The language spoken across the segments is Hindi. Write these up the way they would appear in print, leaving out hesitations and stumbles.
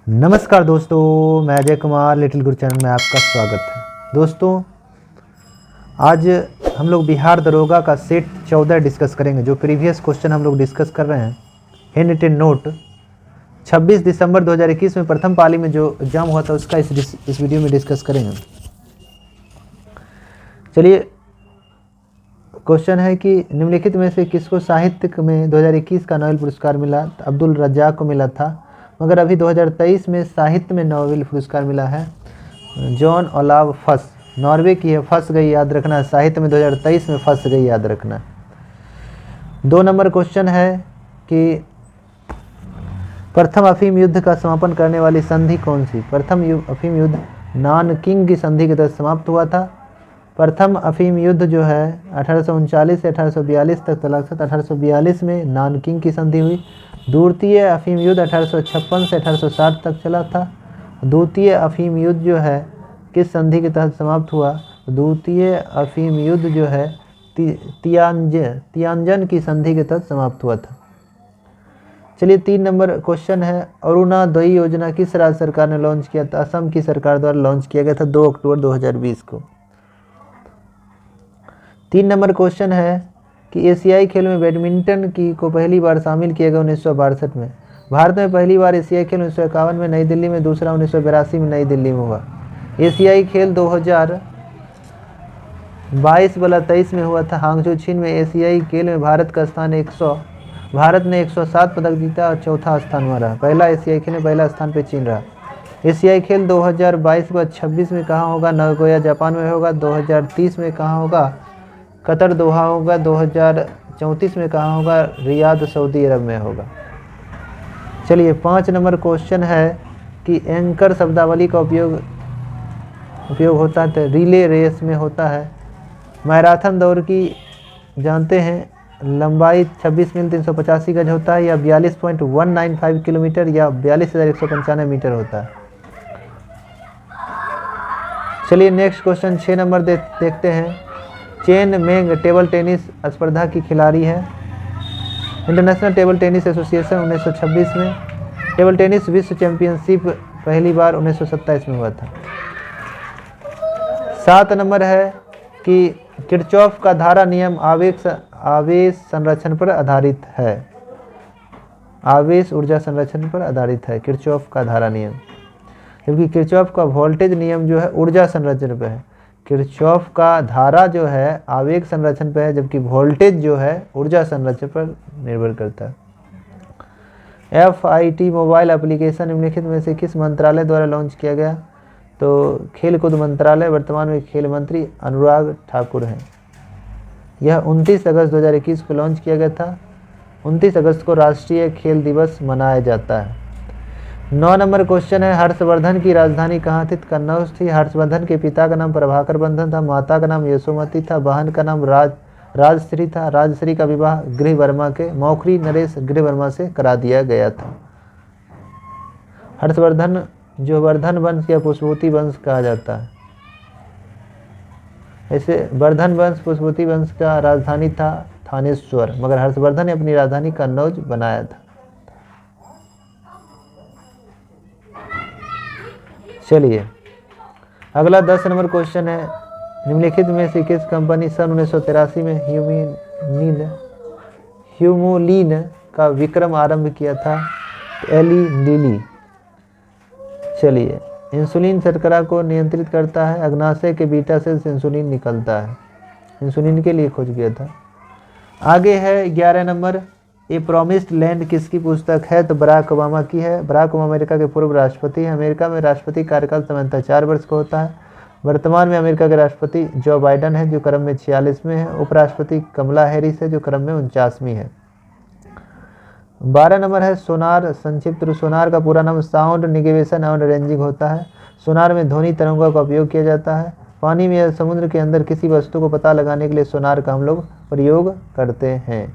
नमस्कार दोस्तों, मैं अजय कुमार लिटिल गुरु चैनल में आपका स्वागत है। दोस्तों, आज हम लोग बिहार दरोगा का सेट 14 डिस्कस करेंगे। जो प्रीवियस क्वेश्चन हम लोग डिस्कस कर रहे हैं, हैंड रिटेन नोट 26 दिसंबर 2021 में प्रथम पाली में जो एग्जाम हुआ था उसका इस वीडियो में डिस्कस करेंगे। चलिए, क्वेश्चन है कि निम्नलिखित में से किसको साहित्य में 2021 का नोबेल पुरस्कार मिला? अब्दुल रज्जाक को मिला था, मगर अभी 2023 में साहित्य में नोबेल पुरस्कार मिला है जॉन ओलाव फस। नॉर्वे की है, फंस गई, याद रखना। साहित्य में 2023 में फंस गई, याद रखना। 2 नंबर क्वेश्चन है कि प्रथम अफीम युद्ध का समापन करने वाली संधि कौन सी? प्रथम अफीम युद्ध नानकिंग की संधि के तहत समाप्त हुआ था। प्रथम अफीम युद्ध जो है 1839 से 1842 तक चला था। 1842 में नानकिंग की संधि हुई। द्वितीय अफीम युद्ध 1856 से 1860 तक चला था। द्वितीय अफीम युद्ध जो है किस संधि के तहत समाप्त हुआ? द्वितीय अफीम युद्ध जो है तियानजन की संधि के तहत समाप्त हुआ था। चलिए, 3 नंबर क्वेश्चन है, अरुणोदय योजना किस राज्य सरकार ने लॉन्च किया था? असम की सरकार द्वारा लॉन्च किया गया था 2 अक्टूबर 2020 को। 3 नंबर क्वेश्चन है कि एशियाई खेल में बैडमिंटन को पहली बार शामिल किया गया 1962 में। भारत में पहली बार एशियाई खेल 1951 में नई दिल्ली में, दूसरा 1982 में नई दिल्ली में हुआ। एशियाई खेल 2022-23 में हुआ था हांगझो चीन में। एशियाई खेल में भारत का स्थान 100, भारत ने 107 पदक जीता और चौथा स्थान में रहा। पहला एशियाई खेल में पहला स्थान पे चीन रहा। एशियाई खेल 2022-26 में कहाँ होगा? नागोया जापान में होगा। 2030 में कहाँ होगा? कतर दोहा होगा। 2034 में कहाँ होगा? रियाद सऊदी अरब में होगा। चलिए, 5 नंबर क्वेश्चन है कि एंकर शब्दावली का उपयोग होता है तो रिले रेस में होता है। मैराथन दौड़ की जानते हैं लंबाई 26 मील 385 गज होता है, या 42.195 किलोमीटर, या 42,195 मीटर होता है। चलिए, नेक्स्ट क्वेश्चन 6 नंबर देखते हैं। चेन मेंग टेबल टेनिस स्पर्धा की खिलाड़ी है। इंटरनेशनल टेबल टेनिस एसोसिएशन 1926 में। टेबल टेनिस विश्व चैंपियनशिप पहली बार 1927 में हुआ था। 7 नंबर है कि किरचॉफ का धारा नियम आवेश संरक्षण पर आधारित है। आवेश ऊर्जा संरक्षण पर आधारित है किरचॉफ का धारा नियम, जबकि किरचॉफ का वोल्टेज नियम जो है ऊर्जा संरक्षण पर है। किरचॉफ का धारा जो है आवेग संरक्षण पर है, जबकि वोल्टेज जो है ऊर्जा संरक्षण पर निर्भर करता है। FIT मोबाइल एप्लीकेशन निम्नलिखित में से किस मंत्रालय द्वारा लॉन्च किया गया? तो खेल कूद मंत्रालय। वर्तमान में खेल मंत्री अनुराग ठाकुर हैं। यह 29 अगस्त 2021 को लॉन्च किया गया था। 29 अगस्त को राष्ट्रीय खेल दिवस मनाया जाता है। 9 नंबर क्वेश्चन है, हर्षवर्धन की राजधानी कहाँ थी? कन्नौज थी। हर्षवर्धन के पिता का नाम प्रभाकर वर्धन था, माता का नाम यशोमती था, बहन का नाम राजश्री था। राजश्री का विवाह गृहवर्मा के मौखरी नरेश गृहवर्मा से करा दिया गया था। हर्षवर्धन जो वर्धन वंश या पुष्पवती वंश कहा जाता है। ऐसे वर्धन वंश पुष्पवती वंश का राजधानी था थानेश्वर, मगर हर्षवर्धन ने अपनी राजधानी कन्नौज बनाया था। चलिए, अगला 10 नंबर क्वेश्चन है, निम्नलिखित में से किस कंपनी सन 1983 में ह्यूमोलिन का विक्रम आरंभ किया था? एली लीली। चलिए, इंसुलिन शर्करा को नियंत्रित करता है। अग्नाशय के बीटा सेल से इंसुलिन निकलता है। इंसुलिन के लिए खोज किया था। आगे है 11 नंबर, ए प्रॉमिस्ड लैंड किसकी पुस्तक है? तो बराक ओबामा की है। बराक ओबामा अमेरिका के पूर्व राष्ट्रपति हैं। अमेरिका में राष्ट्रपति कार्यकाल सामान्यतः 4 वर्ष का होता है। वर्तमान में अमेरिका के राष्ट्रपति जो बाइडन है, जो क्रम में 46वें हैं। उपराष्ट्रपति कमला हैरिस है, जो क्रम में 49वीं है। 12 नंबर है सोनार। संक्षिप्त रूप सोनार का पूरा नाम साउंड नेविगेशन एंड रेंजिंग होता है। सोनार में ध्वनि तरंगों का उपयोग किया जाता है। पानी में या समुद्र के अंदर किसी वस्तु को पता लगाने के लिए सोनार का हम लोग प्रयोग करते हैं।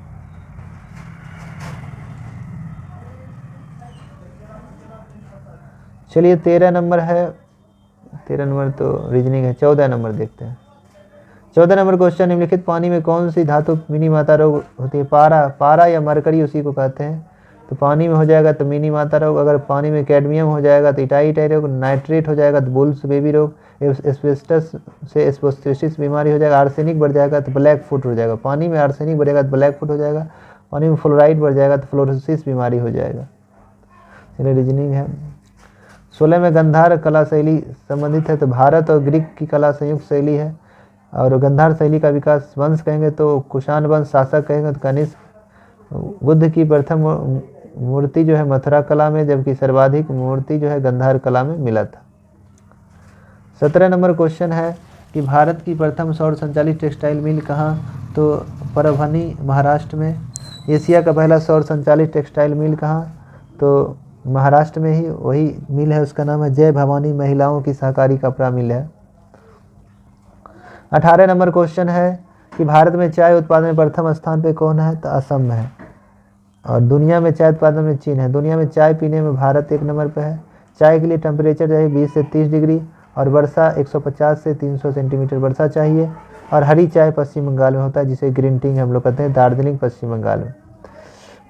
चलिए, 13 नंबर है। 13 नंबर तो रीजनिंग है। 14 नंबर देखते हैं। 14 नंबर क्वेश्चन, निम्नलिखित पानी में कौन सी धातु मिनी मात्रा रोग होती है? पारा या मरकरी उसी को कहते हैं। तो पानी में हो जाएगा तो मिनी माता रोग, अगर पानी में कैडमियम हो जाएगा तो इटाई रोग, नाइट्रेट हो जाएगा तो बुल्स बेबी रोग, एस्बेस्टस से एस्बेस्टोसिस बीमारी हो जाएगा, आर्सेनिक बढ़ जाएगा तो ब्लैक फुट हो जाएगा, पानी में आर्सेनिक बढ़ेगा तो ब्लैक फुट हो जाएगा, पानी में फ्लोराइड बढ़ जाएगा तो फ्लोरोसिस बीमारी हो जाएगा। चलिए रीजनिंग है। 16 में गंधार कला शैली संबंधित है, तो भारत और ग्रीक की कला संयुक्त शैली है। और गंधार शैली का विकास वंश कहेंगे तो कुषाण वंश, शासक कहेंगे तो कनिष्क। बुद्ध की प्रथम मूर्ति जो है मथुरा कला में, जबकि सर्वाधिक मूर्ति जो है गंधार कला में मिला था। 17 नंबर क्वेश्चन है कि भारत की प्रथम सौर संचालित टेक्सटाइल मिल कहाँ, तो परभनी महाराष्ट्र में। एशिया का पहला सौर संचालित टेक्सटाइल मिल कहाँ, तो महाराष्ट्र में ही वही मिल है, उसका नाम है जय भवानी महिलाओं की सहकारी कपड़ा मिल है। 18 नंबर क्वेश्चन है कि भारत में चाय उत्पादन में प्रथम स्थान पे कौन है, तो असम में है। और दुनिया में चाय उत्पादन में चीन है। दुनिया में चाय पीने में भारत 1 नंबर पे है। चाय के लिए टेम्परेचर चाहिए 20 से 30 डिग्री और वर्षा 150 से 300 सेंटीमीटर वर्षा चाहिए। और हरी चाय पश्चिम बंगाल में होता है, जिसे ग्रीन टी हम लोग कहते हैं, दार्जिलिंग पश्चिम बंगाल में।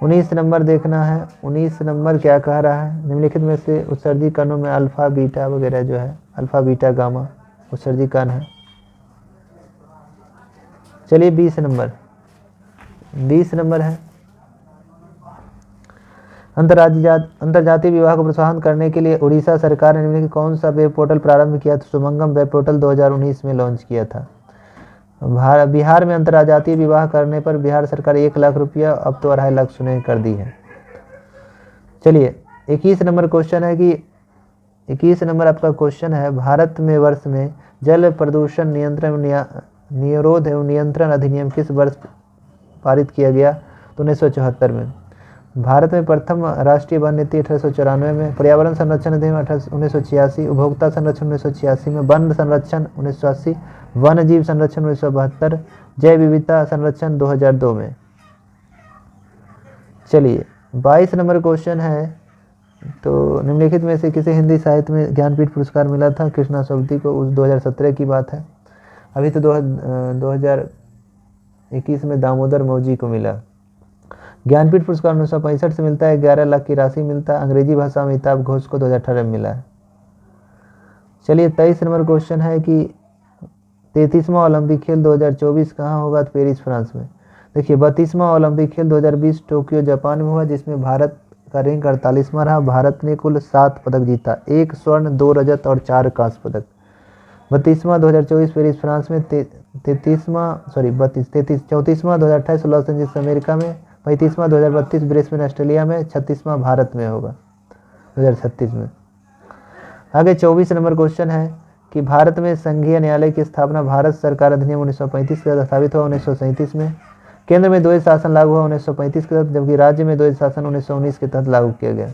19 नंबर देखना है। 19 नंबर क्या कह रहा है, निम्नलिखित में से उत्सर्जी कणों में अल्फा बीटा वगैरह जो है, अल्फा बीटा गामा उत्सर्जी कण है। चलिए 20 नंबर है अंतर्जातीय विवाह को प्रोत्साहन करने के लिए उड़ीसा सरकार ने निम्नलिखित कौन सा वेब पोर्टल प्रारंभ किया, तो सुमंगम वेब पोर्टल 2019 में लॉन्च किया था। बिहार में अंतर्जातीय विवाह करने पर बिहार सरकार 1 लाख रुपया अब तो 2.5 लाख सुने कर दी है। चलिए 21 नंबर क्वेश्चन है कि 21 नंबर आपका क्वेश्चन है, भारत में वर्ष में जल प्रदूषण नियंत्रण निरोध एवं नियंत्रण अधिनियम किस वर्ष पारित किया गया, तो 1974 में। भारत में प्रथम राष्ट्रीय वन नीति 1894 में, पर्यावरण संरक्षण अधिनियम 1986, उपभोक्ता संरक्षण 1986 में, वन संरक्षण 1980, वन जीव संरक्षण 1972, जैव विविधता संरक्षण 2002 में। चलिए 22 नंबर क्वेश्चन है, तो निम्नलिखित में से किसे हिंदी साहित्य में ज्ञानपीठ पुरस्कार मिला था, कृष्णा सवती को, उस 2017 की बात है। अभी तो 2021 में दामोदर मौजी को मिला। ज्ञानपीठ पुरस्कार 1965 से मिलता है, 11 लाख की राशि मिलता है। अंग्रेजी भाषा में अमिताभ घोष को 2018 में मिला है। चलिए 23 नंबर क्वेश्चन है कि 33वां ओलंपिक खेल 2024 कहाँ होगा, तो पेरिस फ्रांस में। देखिए 32वां ओलंपिक खेल 2020 टोक्यो जापान में हुआ, जिसमें भारत का रैंक 48वां रहा। भारत ने कुल 7 पदक जीता, 1 स्वर्ण 2 रजत और 4 कांस्य पदक। 32वां 2024 पेरिस फ्रांस में, 34वां 2028 लॉस एंजल्स अमेरिका में, 35वां 2032 ब्रिस्बेन ऑस्ट्रेलिया में, 36वां भारत में होगा 2036 में। आगे 24 नंबर क्वेश्चन है कि भारत में संघीय न्यायालय की स्थापना भारत सरकार अधिनियम 1935 के तहत स्थापित हुआ 1937 में। केंद्र में द्वैध शासन लागू हुआ 1935 के तहत, जबकि राज्य में द्वैध शासन 1919 के तहत लागू किया गया।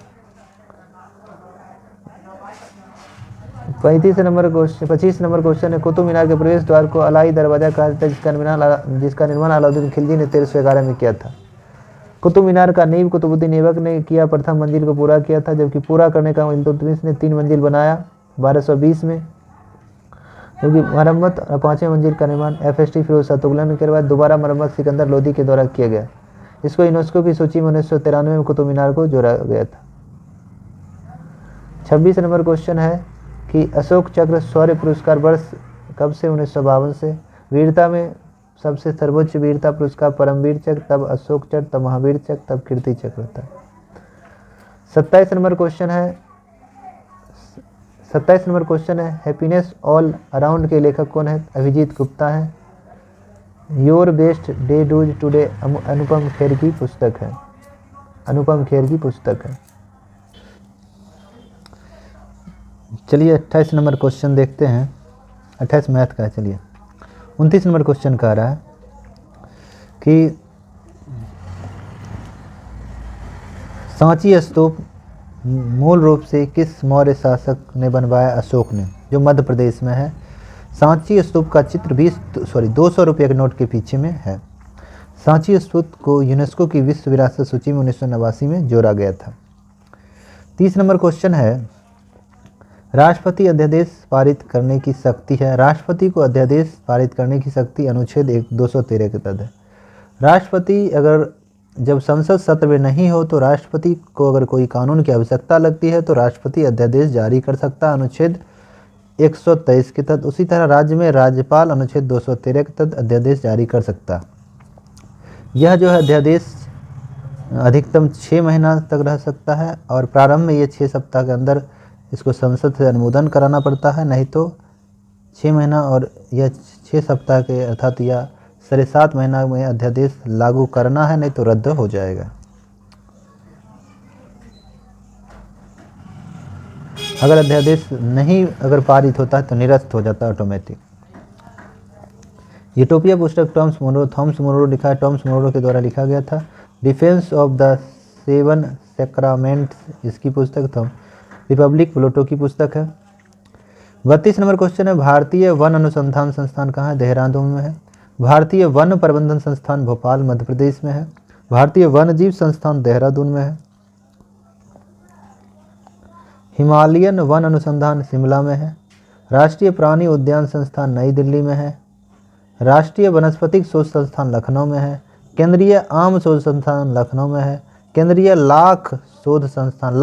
25 नंबर क्वेश्चन है, कुतुब मीनार के प्रवेश द्वार को अलाई दरवाजा कहा जाता है, जिसका निर्माण अलाउद्दीन खिलजी ने 1311 में किया था। कुतुब मीनार का नींव कुतुबुद्दीन ऐबक ने किया, प्रथम मंजिल को पूरा किया था, जबकि पूरा करने का इल्तुतमिश ने 3 मंजिल बनाया 1220 में, जबकि मरम्मत 5वें मंजिल का निर्माण FST फिरोज शाह तुगलक के बाद दोबारा मरम्मत सिकंदर लोदी के द्वारा किया गया। इसको यूनेस्को की सूची में 1993 में कुतुब मीनार को जोड़ा गया था। 26 नंबर क्वेश्चन है कि अशोक चक्र शौर्य पुरस्कार वर्ष कब से, 1952 से। वीरता में सबसे सर्वोच्च वीरता पुरस्कार परमवीर चक्र, तब अशोक चक्र, तब महावीर चक्र, तब कीर्ति चक्र होता है। 27 नंबर क्वेश्चन है, हैप्पीनेस ऑल अराउंड के लेखक कौन है, अभिजीत गुप्ता है। Your best day does today Anupam Kher की पुस्तक है। चलिए 28 नंबर क्वेश्चन देखते हैं। 28 मैथ का है। चलिए 29 नंबर क्वेश्चन कह रहा है कि सांची स्तूप मूल रूप से किस मौर्य शासक ने बनवाया, अशोक ने, जो मध्य प्रदेश में है। सांची स्तूप का चित्र 200 रुपये के नोट के पीछे में है। सांची स्तूप को यूनेस्को की विश्व विरासत सूची में 1989 में जोड़ा गया था। 30 नंबर क्वेश्चन है, राष्ट्रपति अध्यादेश पारित करने की शक्ति है। राष्ट्रपति को अध्यादेश पारित करने की शक्ति अनुच्छेद 213 के तहत है। राष्ट्रपति अगर जब संसद सत्र में नहीं हो तो राष्ट्रपति को अगर कोई कानून की आवश्यकता लगती है तो राष्ट्रपति अध्यादेश जारी कर सकता है अनुच्छेद 123 के तहत। उसी तरह राज्य में राज्यपाल अनुच्छेद 213 के तहत अध्यादेश जारी कर सकता है। यह जो है अध्यादेश अधिकतम 6 महीना तक रह सकता है और प्रारंभ में ये 6 सप्ताह के अंदर इसको संसद से अनुमोदन कराना पड़ता है, नहीं तो 6 महीना और यह 6 सप्ताह के अर्थात या 7.5 महीना में अध्यादेश लागू करना है, नहीं तो रद्द हो जाएगा। अगर अध्यादेश नहीं अगर पारित होता है तो निरस्त हो जाता है ऑटोमेटिक। यूटोपिया पुस्तक थॉमस मोरोरो लिखा है, टॉमस मोरोरो के द्वारा लिखा गया था। डिफेंस ऑफ द 7 सैक्रामेंट्स इसकी पुस्तक था। रिपब्लिक प्लूटो की पुस्तक है। 32 नंबर क्वेश्चन है, भारतीय वन अनुसंधान संस्थान कहाँ है? देहरादून में है। भारतीय वन प्रबंधन संस्थान भोपाल मध्य प्रदेश में है। भारतीय वन जीव संस्थान देहरादून में है। हिमालयन वन अनुसंधान शिमला में है। राष्ट्रीय प्राणी उद्यान संस्थान नई दिल्ली में है। राष्ट्रीय वनस्पतिक शोध संस्थान लखनऊ में है। केंद्रीय आम शोध संस्थान लखनऊ में है। केंद्रीय लाख शोध संस्थान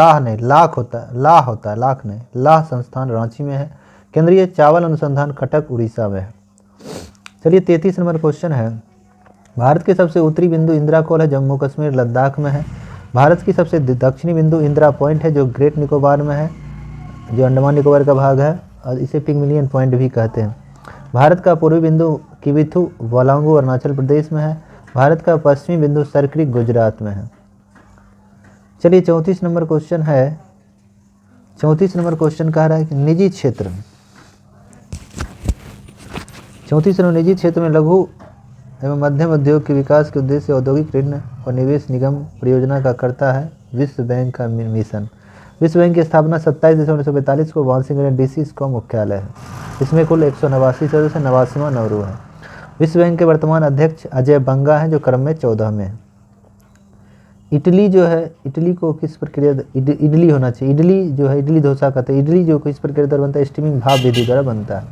लाह संस्थान रांची में है। केंद्रीय चावल अनुसंधान कटक उड़ीसा में है। चलिए 33 नंबर क्वेश्चन है, भारत के सबसे उत्तरी बिंदु इंदिरा कोल है, जम्मू कश्मीर लद्दाख में है। भारत की सबसे दक्षिणी बिंदु इंदिरा पॉइंट है जो ग्रेट निकोबार में है, जो अंडमान निकोबार का भाग है और इसे पिग्मिलियन पॉइंट भी कहते हैं। भारत का पूर्वी बिंदु किबिथु वलांगू अरुणाचल प्रदेश में है। भारत का पश्चिमी बिंदु सरक्रिक गुजरात में है। चलिए 34 नंबर क्वेश्चन है, 34 नंबर क्वेश्चन कह रहा है कि निजी क्षेत्र 34 निजी क्षेत्र में लघु एवं मध्यम उद्योग के विकास के उद्देश्य से औद्योगिक ऋण और निवेश निगम परियोजना का करता है विश्व बैंक का मिशन। विश्व बैंक की स्थापना 27 दिसंबर 1945 को वाशिंगटन डीसी इसका मुख्यालय है। इसमें कुल 189 सदस्य, 89वां नौरू है। विश्व बैंक के वर्तमान अध्यक्ष अजय बंगा हैं जो क्रम में 14 में है। इटली जो है, इटली को किस प्रक्रिया इडली होना चाहिए, इडली जो है इडली डोसा कहते हैं। इडली जो किस प्रक्रिया द्वारा बनता है? स्टीमिंग भाप विधि द्वारा बनता है।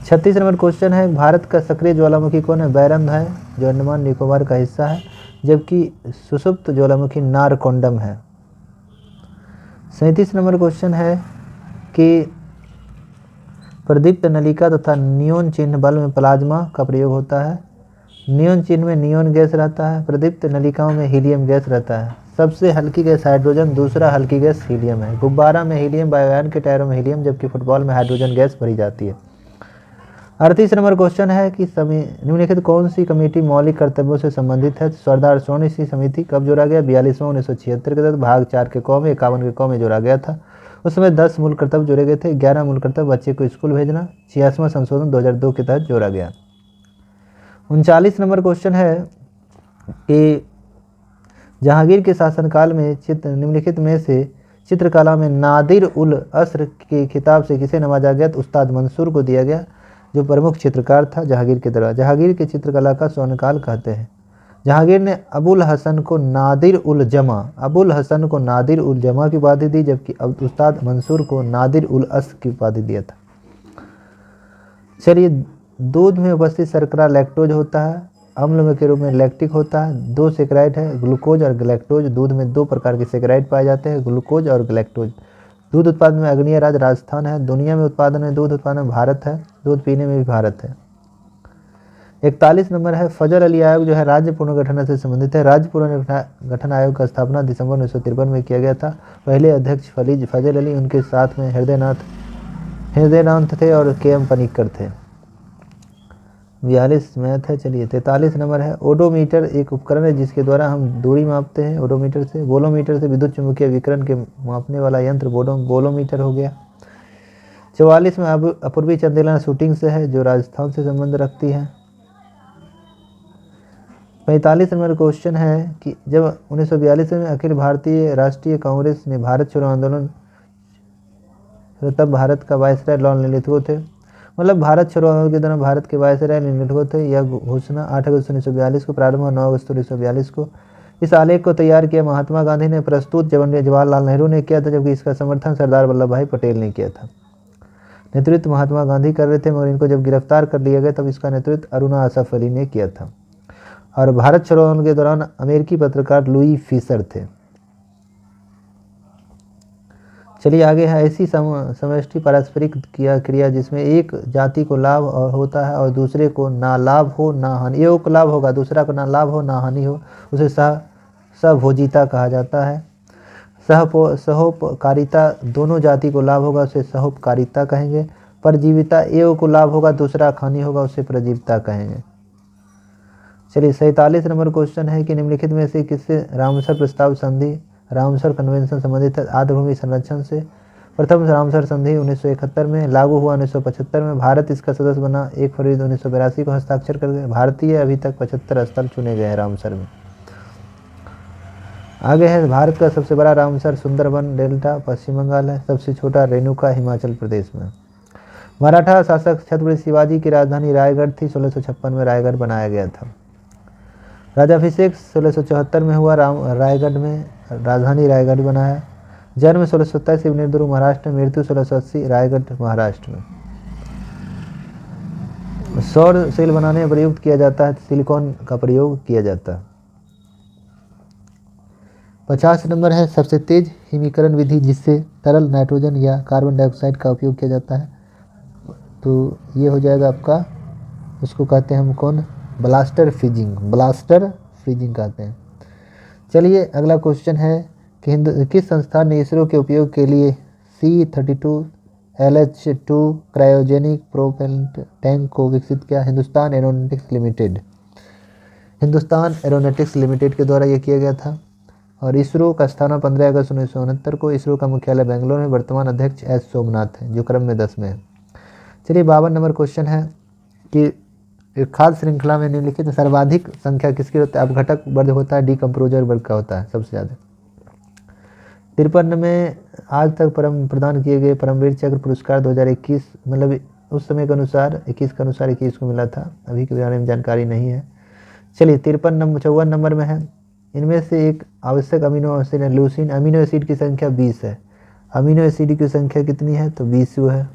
36 नंबर क्वेश्चन है, भारत का सक्रिय ज्वालामुखी कौन है? बैरम है जो अंडमान निकोबार का हिस्सा है, जबकि सुषुप्त ज्वालामुखी नारकोंडम है। 37 नंबर क्वेश्चन है कि प्रदीप्त नलिका तथा नियोन चिन्ह बल्ब में प्लाज्मा का प्रयोग होता है। नियोन चिन्ह में नियोन गैस रहता है, प्रदीप्त नलिकाओं में हीलियम गैस रहता है। सबसे हल्की गैस हाइड्रोजन, दूसरा हल्की गैस हीलियम है। गुब्बारा में हीलियम, वायुयान के टायरों में हीलियम, जबकि फुटबॉल में हाइड्रोजन गैस भरी जाती है। 38 नंबर क्वेश्चन है कि निम्नलिखित कौन सी कमेटी मौलिक कर्तव्यों से संबंधित है? सरदार सोनी सीमिति कब जोड़ा गया? 42वां 1976 के तहत भाग 4 के क में 51 के क में जोड़ा गया था। उस समय 10 मूल कर्तव्य जोड़े गए थे। 11 मूल कर्तव्य बच्चे को स्कूल भेजना। 86वां संशोधन 2002 के तहत जोड़ा गया। 39 नंबर क्वेश्चन है कि जहांगीर के शासनकाल में निम्नलिखित में से चित्रकला में नादिर उल असर के खिताब से किसे नवाजा गया? तो उस्ताद मंसूर को दिया गया जो प्रमुख चित्रकार था जहांगीर के दरबार। जहांगीर की चित्रकला का स्वर्णकाल कहते हैं। जहांगीर ने अबुल हसन को नादिर उल जमा की उपाधि दी, जबकि उस्ताद मंसूर को नादिर उल अस की उपाधि दिया था। चलिए, दूध में उपस्थित शर्करा लैक्टोज होता है, अम्ल के रूप में लैक्टिक होता है। 2 सेक्राइड है, ग्लूकोज और गैलेक्टोज। दूध में 2 प्रकार के सेक्राइड पाए जाते हैं, ग्लूकोज और गैलेक्टोज। दूध उत्पादन में अग्रणीय राज्य राजस्थान है। दुनिया में उत्पादन में दूध उत्पादन में भारत है। दूध पीने में भी भारत है। 41 नंबर है, फजल अली आयोग जो है राज्य पुनर्गठन से संबंधित है। राज्य पुनर्गठन आयोग का स्थापना दिसंबर 1953 में किया गया था। पहले अध्यक्ष फजल अली, उनके साथ में हृदयनाथ थे और KM पनिक्कर थे। 42 मैथ है। चलिए 43 नंबर है, ओडोमीटर एक उपकरण है जिसके द्वारा हम दूरी मापते हैं। ओडोमीटर से बोलोमीटर से विद्युत चुम्बकीय विकिरण के मापने वाला यंत्र बोलोमीटर हो गया। 44 में अपूर्वी चंदेला शूटिंग से है जो राजस्थान से संबंध रखती है। 45 नंबर क्वेश्चन है कि जब 1942 में अखिल भारतीय राष्ट्रीय कांग्रेस ने भारत छोड़ो आंदोलन, तब भारत का वायसराय लॉर्ड लिथगो थे। मतलब भारत छोड़ो आंदोलन के दौरान भारत के वायसराय लिथगो थे। यह घोषणा 8 अगस्त 1942 को प्रारंभ हुआ, 9 अगस्त 1942 को। इस आलेख को तैयार किया महात्मा गांधी ने, प्रस्तुत जवाहरलाल नेहरू ने किया था, जबकि इसका समर्थन सरदार वल्लभ भाई पटेल ने किया था। नेतृत्व महात्मा गांधी कर रहे थे, मगर इनको जब गिरफ्तार कर लिया गया तब इसका नेतृत्व अरुणा असफ अली ने किया था। और भारत छोड़ो आंदोलन के दौरान अमेरिकी पत्रकार लुई फिशर थे। चलिए आगे है, ऐसी समष्टि पारस्परिक क्रिया जिसमें एक जाति को लाभ होता है और दूसरे को ना लाभ हो ना हानि, एक को लाभ होगा दूसरा को ना लाभ हो ना हानि हो, उसे सहभोजिता कहा जाता है। सहोपकारिता, दोनों जाति को लाभ होगा उसे सहोपकारिता कहेंगे। परजीविता, एक को लाभ होगा दूसरा हानि होगा उसे परजीविता कहेंगे। चलिए 47 नंबर क्वेश्चन है कि निम्नलिखित में से किससे रामसर प्रस्ताव संधि, रामसर कन्वेंशन संबंधित है? आर्द्रभूमि संरक्षण से। प्रथम रामसर संधि 1971 में लागू हुआ, 1975 में भारत इसका सदस्य बना, 1 फरवरी 1982 को हस्ताक्षर कर गए। भारतीय अभी तक 75 स्थल चुने गए हैं रामसर में। आगे है, भारत का सबसे बड़ा रामसर सुंदरबन डेल्टा पश्चिम बंगाल है, सबसे छोटा रेणुका हिमाचल प्रदेश में। मराठा शासक छत्रपति शिवाजी की राजधानी रायगढ़ थी, 1656 में रायगढ़ बनाया गया था। राजाभिषेक 1674 में हुआ, रायगढ़ में राजधानी रायगढ़ बनाया। जन्म 1627 नेदुरु महाराष्ट्र में, मृत्यु 1680 रायगढ़ महाराष्ट्र में। सौर सेल बनाने में प्रयुक्त किया जाता है, सिलिकॉन का प्रयोग किया जाता है। 50 नंबर है, सबसे तेज हिमीकरण विधि जिससे तरल नाइट्रोजन या कार्बन डाइऑक्साइड का उपयोग किया जाता है, तो ये हो जाएगा आपका, उसको कहते हैं हम कौन, ब्लास्टर फ्रीजिंग कहते हैं। चलिए अगला क्वेश्चन है कि किस संस्थान ने इसरो के उपयोग के लिए C-32 LH-2 cryogenic propellant tank को विकसित किया? हिंदुस्तान एरोनॉटिक्स लिमिटेड के द्वारा यह किया गया था। और इसरो का स्थापना 15 अगस्त 1969 को। इसरो का मुख्यालय बेंगलोर में। वर्तमान अध्यक्ष एस सोमनाथ हैं जो क्रम में 10 में है। चलिए 52 नंबर क्वेश्चन है कि खाद्य श्रृंखला में निम्नलिखित सर्वाधिक संख्या किसकी होती है? अपघटक वर्ग होता है, डीकम्पोजर वर्ग का होता है सबसे ज़्यादा। 53 में आज तक प्रदान किए गए परमवीर चक्र पुरस्कार 2021, मतलब उस समय के अनुसार 21 के अनुसार 21 को मिला था, अभी के बारे में जानकारी नहीं है। चलिए 54 नंबर में है, इनमें से एक आवश्यक अमीनो एसिड है लूसीन। अमीनो एसिड की संख्या 20 है। अमीनो एसिड की संख्या कितनी है? तो 20 है।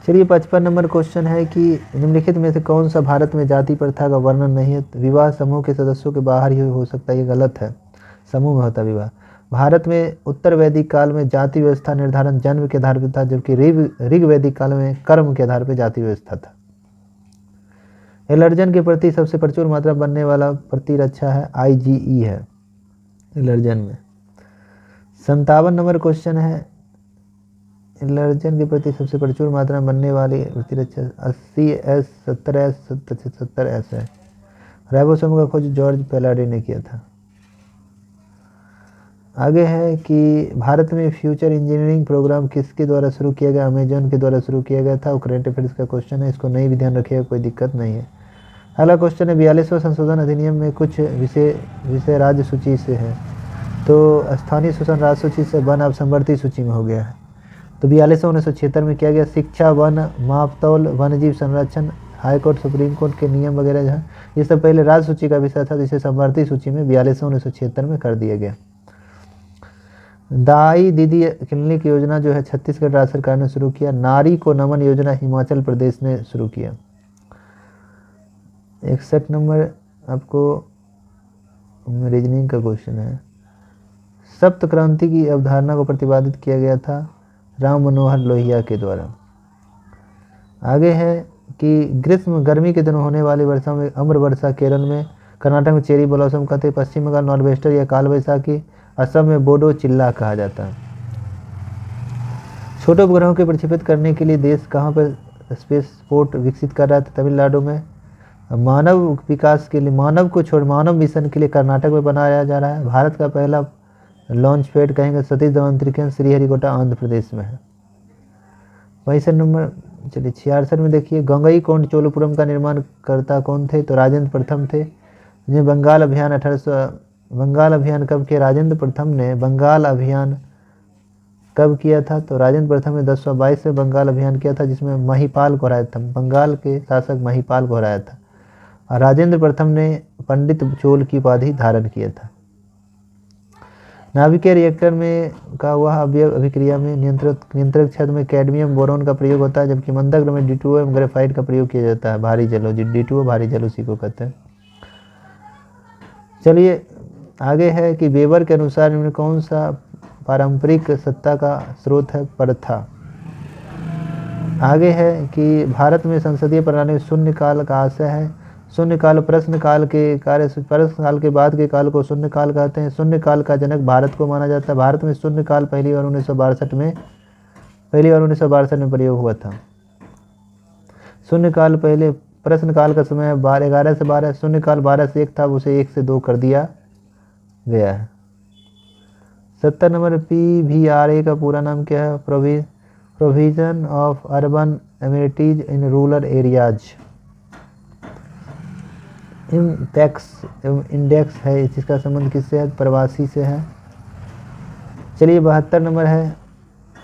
चलिए 55 नंबर क्वेश्चन है कि निम्नलिखित में से कौन सा भारत में जाति प्रथा का वर्णन नहीं है? तो विवाह समूह के सदस्यों के बाहर ही हो सकता है, ये गलत है, समूह में होता विवाह। भारत में उत्तर वैदिक काल में जाति व्यवस्था निर्धारण जन्म के आधार पर था, जबकि ऋग वैदिक काल में कर्म के आधार पर जाति व्यवस्था था। एलर्जन के प्रति सबसे प्रचुर मात्रा बनने वाला प्रतिरक्षा है IgE है एलर्जन में। 57 नंबर क्वेश्चन है, एलर्जन के प्रति सबसे प्रचुर मात्रा में बनने वाली प्रतिरक्षा 80S 70S 70S है। राइबोसोम का खोज जॉर्ज पेलाडी ने किया था। आगे है कि भारत में फ्यूचर इंजीनियरिंग प्रोग्राम किसके द्वारा शुरू किया गया? अमेजन के द्वारा शुरू किया गया था। और करेंट अफेयर्स का क्वेश्चन है, इसको नहीं भी ध्यान रखिएगा, कोई दिक्कत नहीं है। अगला क्वेश्चन है 42वां संशोधन अधिनियम में कुछ विषय राज्य सूची से है, तो स्थानीय शोषण राज्य सूची से वन अब संवर्ती सूची में हो गया है। तो 42वां 1976 में किया गया। शिक्षा, वन, मापतौल, वन्यजीव संरक्षण, हाईकोर्ट, सुप्रीम कोर्ट के नियम वगैरह जो है, ये सब पहले राज्य सूची का विषय था, जिसे संवर्ती सूची में 42वां 1976 में कर दिया गया। दाई दीदी क्लिनिक योजना जो है छत्तीसगढ़ राज्य सरकार ने शुरू किया। नारी को नमन योजना हिमाचल प्रदेश ने शुरू किया। 61 नंबर आपको रीजनिंग का क्वेश्चन है। सप्त क्रांति की अवधारणा को प्रतिपादित किया गया था राम मनोहर लोहिया के द्वारा। आगे है कि गर्मी के दिनों होने वाली वर्षा में अम्र वर्षा केरल में, कर्नाटक में चेरी ब्लॉसम कहते हैं, पश्चिम बंगाल नॉर्वेस्टर या काल वैसाखी, असम में बोडो चिल्ला कहा जाता है। छोटे उपग्रहों के प्रक्षेपित करने के लिए देश कहाँ पर स्पेस पोर्ट विकसित कर रहा था? तमिलनाडु में। मानव विकास के लिए, मानव मिशन के लिए कर्नाटक में बनाया जा रहा है। भारत का पहला लॉन्च पैड कहेंगे सतीश धवन अंतरिक्ष श्रीहरिकोटा आंध्र प्रदेश में है। 62 नंबर। चलिए 66 में देखिए, गंगईकोंड चोलपुरम का निर्माण करता कौन थे? तो राजेंद्र प्रथम थे। जिन्हें बंगाल अभियान कब किया? राजेंद्र प्रथम ने बंगाल अभियान कब किया था? तो राजेंद्र प्रथम ने 1022 में बंगाल अभियान किया था, जिसमें महिपाल को हराया था। बंगाल के शासक महिपाल को हराया था। और राजेंद्र प्रथम ने पंडित चोल की उपाधि धारण किया था। नाभिकीय रिएक्टर में का वह अवयव अभिक्रिया में नियंत्रक क्षेत्र में कैडमियम बोरोन का प्रयोग होता है, जबकि मंदग्र में D2O एवं ग्रेफाइट का प्रयोग किया जाता है। भारी जल D2O भारी जल उसी को कहते हैं। चलिए आगे है कि वेबर के अनुसार इनमें कौन सा पारंपरिक सत्ता का स्रोत है? प्रथा। आगे है कि भारत में संसदीय प्रणाली में शून्य काल का आशय है। शून्य काल प्रश्न काल के प्रश्न काल के बाद के काल को शून्य काल कहते हैं। शून्य काल का जनक भारत को माना जाता है। भारत में शून्य काल पहली बार 1962 में प्रयोग हुआ था। शून्य काल पहले प्रश्न काल का समय 11 से 12, शून्य काल 12 से 1 था, उसे 1 से 2 कर दिया गया है। 70 नंबर PVRA का पूरा नाम क्या है? Provision of urban amenities in rural areas. Index है, इसका संबंध किससे है? प्रवासी से है। चलिए 72 नंबर है।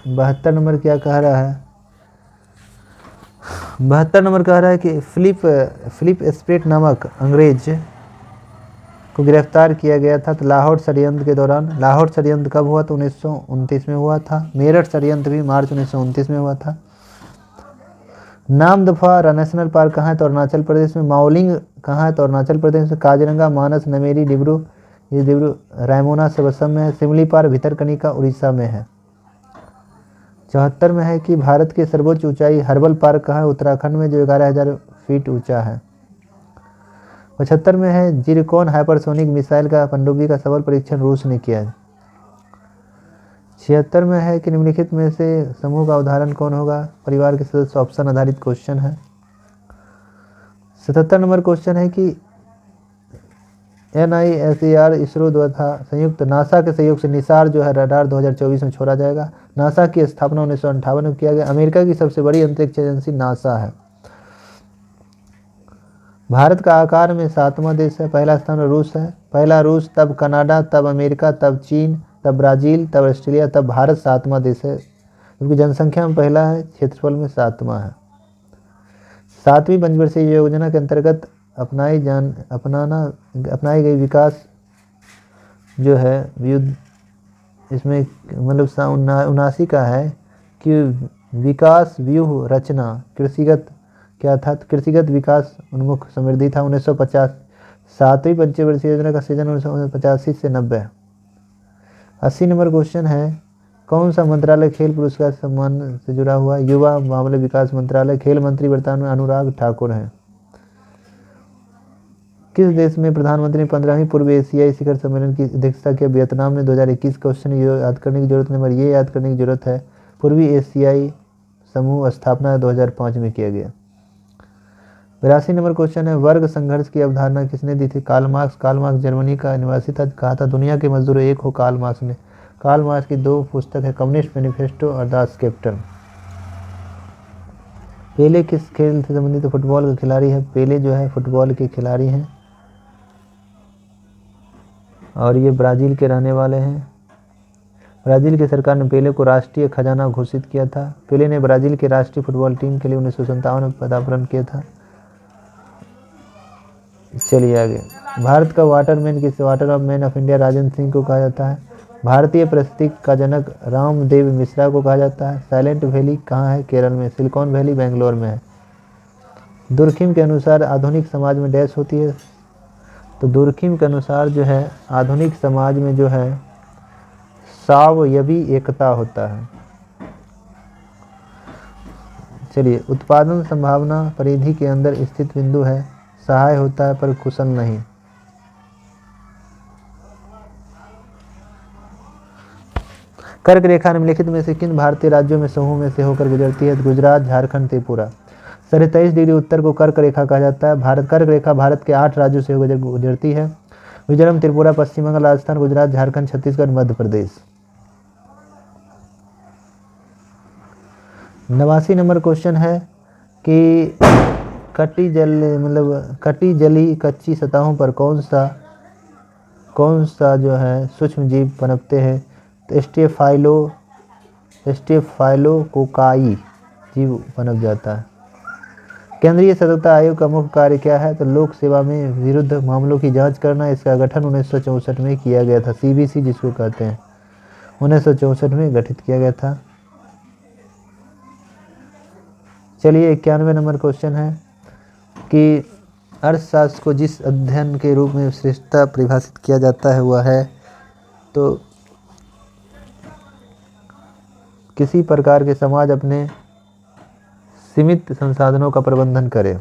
72 नंबर क्या कह रहा है? 72 नंबर कह रहा है कि फिलिप स्प्रेट नामक अंग्रेज को गिरफ्तार किया गया था तो लाहौर षड्यंत्र के दौरान। लाहौर षड्यंत्र कब हुआ? तो 1929 में हुआ था। मेरठ षड्यंत्र भी मार्च 1929 में हुआ था। नामदफा नेशनल पार्क कहाँ है? तो अरुणाचल प्रदेश में। माओलिंग कहाँ है? तो अरुणाचल प्रदेश में। काजीरंगा, मानस, नमेरी, डिब्रू, ये डिब्रू रायमोना सब असम में है। सिमलीपाल भितरकनिका उड़ीसा में है। 74 में है कि भारत की सर्वोच्च ऊंचाई हर्बल पार्क कहाँ है? उत्तराखंड में, जो 11,000 फीट ऊंचा है। 75 में है जिरकॉन हाइपरसोनिक मिसाइल का पनडुब्बी का सफल परीक्षण रूस ने किया है। 76 में है कि निम्नलिखित में से समूह का उदाहरण कौन होगा? परिवार के सदस्य। ऑप्शन आधारित क्वेश्चन है। 77 नंबर क्वेश्चन है कि NISAR इसरो द्वारा संयुक्त नासा के सहयोग से निसार जो है रडार 2024 में छोड़ा जाएगा। नासा की स्थापना 1958 में किया गया। अमेरिका की सबसे बड़ी अंतरिक्ष एजेंसी नासा है। भारत का आकार में 7वां देश है। पहला स्थान रूस है। पहला रूस, तब कनाडा, तब अमेरिका, तब चीन, तब ब्राज़ील, तब ऑस्ट्रेलिया, तब भारत 7वां देश है, क्योंकि जनसंख्या में पहला है, क्षेत्रफल में 7वां है। 7वीं पंचवर्षीय योजना के अंतर्गत अपनाई गई विकास जो है युद्ध, इसमें मतलब 79 का है कि विकास व्यूह रचना कृषिगत क्या था? तो कृषिगत विकास उन्मुख समृद्धि था। 1950 7वीं पंचवर्षीय योजना का सीजन 1985 से 90। 80 नंबर क्वेश्चन है कौन सा मंत्रालय खेल पुरस्कार सम्मान से जुड़ा हुआ? युवा मामले विकास मंत्रालय। खेल मंत्री वर्तमान में अनुराग ठाकुर हैं। किस देश में प्रधानमंत्री ने 15वीं पूर्व एशियाई शिखर सम्मेलन की अध्यक्षता की? वियतनाम ने। 2021 क्वेश्चन याद करने की जरूरत नंबर ये याद करने की जरूरत है, पूर्वी एशियाई समूह स्थापना 2005 में किया गया। 82 नंबर क्वेश्चन है वर्ग संघर्ष की अवधारणा किसने दी थी? Karl Marx. Karl Marx Germany का निवासी था। कहा था दुनिया के मजदूर एक हो, कार्ल मार्क्स ने। कार्ल मार्क्स की 2 पुस्तक है, कम्युनिस्ट मैनिफेस्टो और दास कैपिटल। पेले किस खेल से संबंधित? फुटबॉल का खिलाड़ी है। पेले जो है फुटबॉल के खिलाड़ी हैं और ये ब्राज़ील के रहने वाले हैं। ब्राज़ील की सरकार ने पेले को राष्ट्रीय खजाना घोषित किया था। पेले ने ब्राज़ील की राष्ट्रीय फुटबॉल टीम के लिए 1957 में पदार्पण किया था। चलिए आगे। भारत का water of man of India Rajendra Singh को कहा जाता है। भारतीय प्रस्तिक का जनक रामदेव मिश्रा को कहा जाता है। साइलेंट वैली कहाँ है? केरल में। सिलिकॉन वैली बेंगलोर में है। दुर्खिम के अनुसार आधुनिक समाज में डैश होती है? तो दुर्खिम के अनुसार जो है आधुनिक समाज में जो है सावयवी एकता होता है। चलिए उत्पादन संभावना परिधि के अंदर स्थित बिंदु है, सहाय होता है पर कुशल नहीं। कर्क रेखा निम्नलिखित में से किन भारतीय राज्यों में समूह में से होकर गुजरती है? गुजरात, झारखंड, त्रिपुरा। 23 डिग्री उत्तर को कर्क रेखा कहा जाता है। कर्क रेखा भारत के 8 राज्यों से होकर गुजरती है। मिजोरम, त्रिपुरा, पश्चिम बंगाल, राजस्थान, गुजरात, झारखंड, छत्तीसगढ़, मध्य प्रदेश। 89 नंबर क्वेश्चन है कि कटी जली कच्ची सतहों पर कौन सा जो है सूक्ष्म जीव पनपते हैं? तो स्टेफाइलोकोकाई जीव पनप जाता है। केंद्रीय सतर्कता आयोग का मुख्य कार्य क्या है? तो लोक सेवा में विरुद्ध मामलों की जांच करना। इसका गठन 1964 में किया गया था। सीबीसी जिसको कहते हैं, 1964 में गठित किया गया था। चलिए 91 नंबर क्वेश्चन है कि अर्थशास्त्र को जिस अध्ययन के रूप में श्रेष्ठता परिभाषित किया जाता है वह है, तो किसी प्रकार के समाज अपने सीमित संसाधनों का प्रबंधन करे।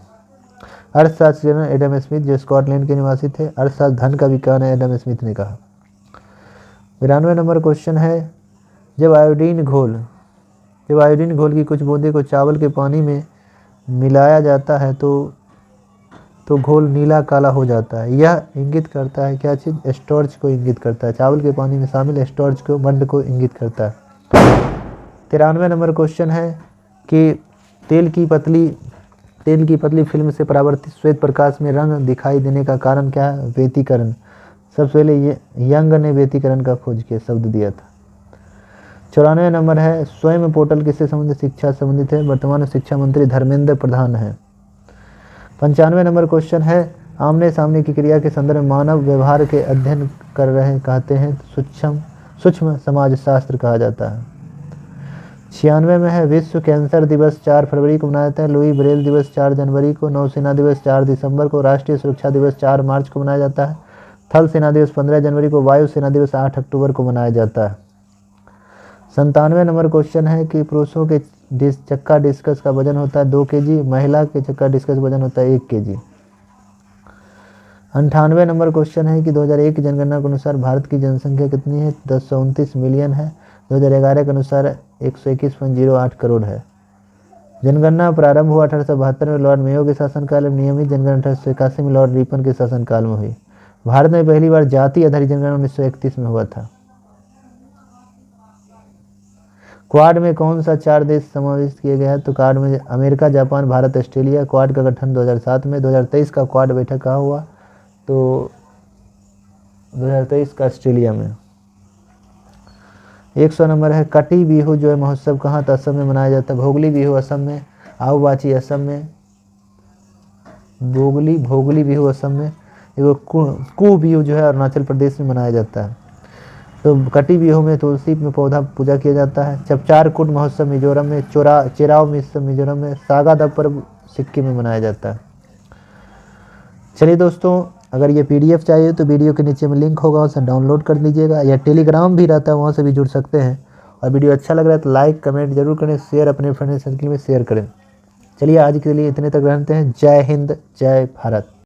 अर्थशास्त्र जनरल एडम स्मिथ जो स्कॉटलैंड के निवासी थे। अर्थशास्त्र धन का विज्ञान है, एडम स्मिथ ने कहा। 92 नंबर क्वेश्चन है, जब आयोडीन घोल की कुछ बूंदे को चावल के पानी में मिलाया जाता है तो घोल नीला काला हो जाता है। यह इंगित करता है क्या चीज़? स्टार्च को इंगित करता है। चावल के पानी में शामिल स्टार्च को, मंड को इंगित करता है। 93 नंबर क्वेश्चन है कि तेल की पतली फिल्म से परावर्तित श्वेत प्रकाश में रंग दिखाई देने का कारण क्या है? व्यतिकरण। सबसे पहले ये यंग ने व्यतिकरण का खोज किया, शब्द दिया था। 94 नंबर है, स्वयं पोर्टल किससे संबंधित? शिक्षा संबंधित है। वर्तमान शिक्षा मंत्री धर्मेंद्र प्रधान है। 95 नंबर क्वेश्चन है, आमने सामने की क्रिया के संदर्भ में मानव व्यवहार के अध्ययन कर रहे कहते हैं सूक्ष्म समाजशास्त्र कहा जाता है। 96 में है, विश्व कैंसर दिवस 4 फरवरी को मनाया जाता है। लुई ब्रेल दिवस 4 जनवरी को। नौसेना दिवस 4 दिसंबर को। राष्ट्रीय सुरक्षा दिवस 4 मार्च को मनाया जाता है। थल सेना दिवस 15 जनवरी को। वायु सेना दिवस 8 अक्टूबर को मनाया जाता है। 97 नंबर क्वेश्चन है कि पुरुषों के चक्का डिस्कस का वजन होता है 2 kg, महिला के चक्का डिस्कस वजन होता है 1 kg। 98 नंबर क्वेश्चन है कि 2001 की जनगणना के अनुसार भारत की जनसंख्या कितनी है? 1029 मिलियन है। 2011 के अनुसार 121.08 करोड़ है। जनगणना प्रारंभ हुआ 1872 में लॉर्ड मेयो के शासनकाल में। नियमित जनगणना 1881 में लॉर्ड रिपन के शासनकाल में हुई। भारत में पहली बार जाति आधारित जनगणना 1931 में हुआ था। क्वाड में कौन सा 4 देश समावेश किए गए हैं? तो क्वाड में America, Japan, Bharat, Australia. Quad का गठन 2007 में। 2023 का क्वाड बैठक कहाँ हुआ? तो 2023 का ऑस्ट्रेलिया में। 100 नंबर है, कटी बिहू जो है महोत्सव कहाँ? तो असम में मनाया जाता है। भोगली बिहू असम में। आओबाची असम में। भोगली बिहू असम में। एगो कू बिहू जो है अरुणाचल प्रदेश में मनाया जाता है। तो कटी बिहू में तुलसी में पौधा पूजा किया जाता है। चपचार कुट महोत्सव मिजोरम में। चेराव महोत्सव मिजोरम में। सागादा पर्व सिक्किम में मनाया जाता है। चलिए दोस्तों, अगर ये PDF चाहिए तो वीडियो के नीचे में लिंक होगा, उसे डाउनलोड कर लीजिएगा, या टेलीग्राम भी रहता है, वहाँ से भी जुड़ सकते हैं। और वीडियो अच्छा लग रहा है तो लाइक कमेंट जरूर करें, शेयर अपने फ्रेंड सर्कल में शेयर करें। चलिए आज के लिए इतने तक रहते हैं। जय हिंद, जय भारत।